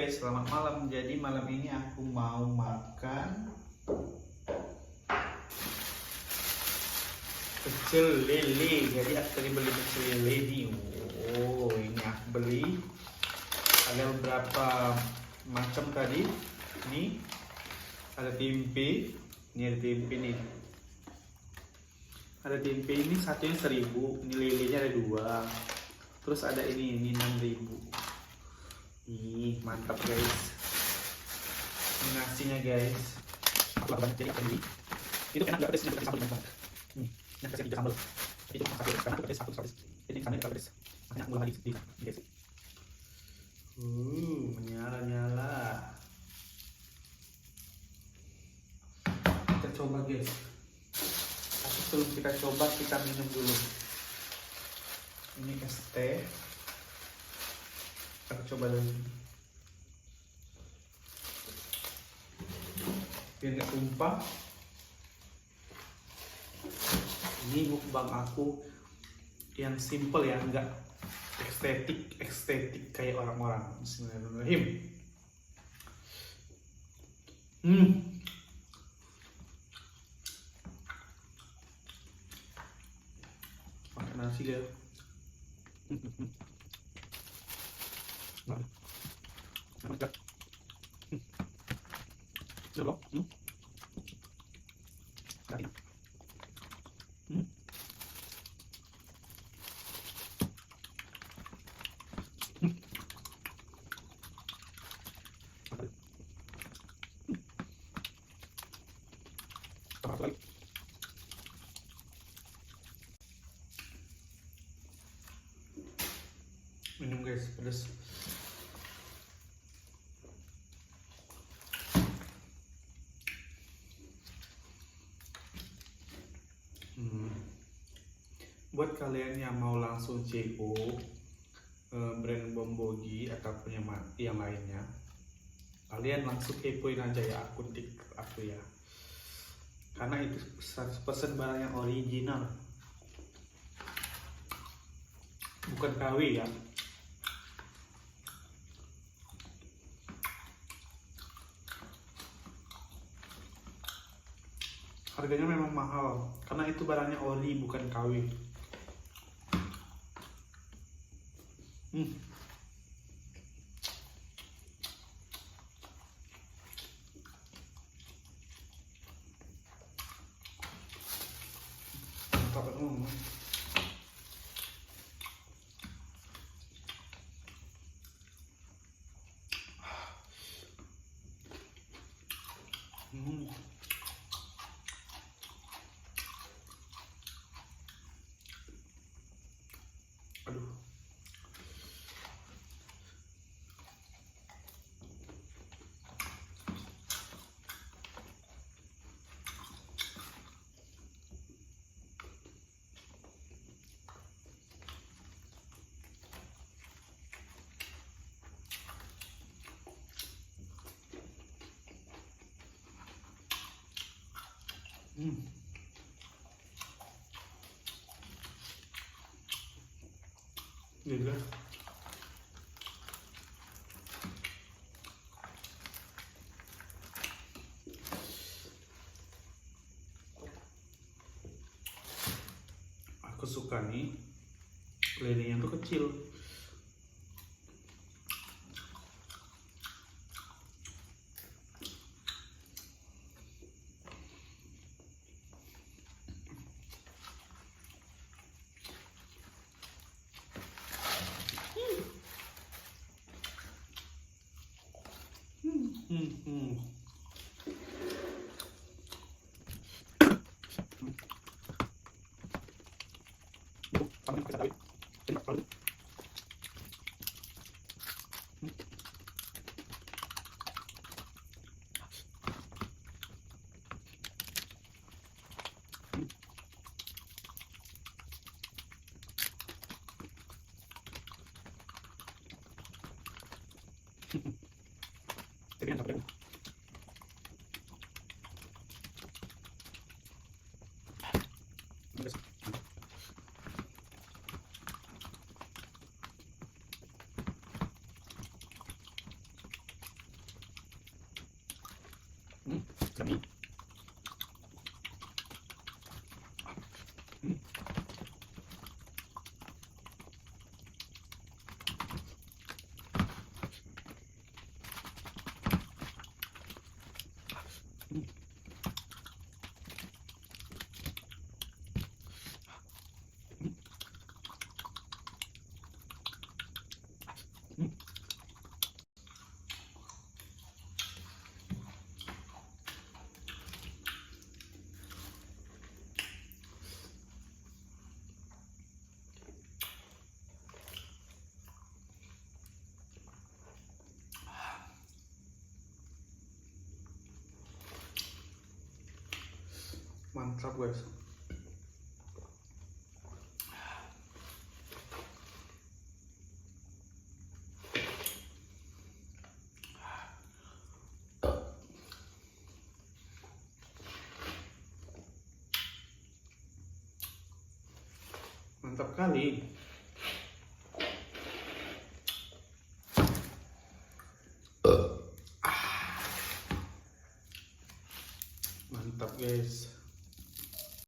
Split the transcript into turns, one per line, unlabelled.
guys, selamat malam. Jadi malam ini aku mau makan pecel lele. Jadi aku tadi beli pecel lele nih. Oh, ini aku beli. Ada beberapa macam tadi. Ini ada tempe. Ini ada tempe nih. Ada tempe ini satunya 1.000. Ini lelenya ada 2. Terus ada ini 6.000. Ih, mantap guys. Ini nasinya guys. Aku banyak jadi ikan ini. Itu enak, gak pedes, ini sambal banget. Ini kasih 3 sambal. Itu satu, karena aku pedes, satu pedes. Jadi sambal gak pedes. Makanya aku lagi di guys. Menyala-nyala. Kita coba guys. Tapi sebelum kita coba, kita minum dulu. Ini es teh. Aku coba dulu biar nggak tumpah. Ini mukbang aku yang simple ya, nggak estetik kayak orang-orang. Bismillahirrahmanirrahim. Makan nasi ya. Sudah belum? Tadi. Apa lagi? Minum guys, pedas. Buat kalian yang mau langsung CEO brand Bombogi ataupun yang lainnya, kalian langsung kepoin aja ya akun TikTok aku ya, karena itu 100% barang yang original, bukan KW ya. Harganya memang mahal karena itu barangnya ori, bukan KW. Mantap banget. Aduh. Gila. Aku suka nih lelenya tuh kecil. Jadi kan sampai Yummy. Mantap guys. Mantap kali. Mantap guys.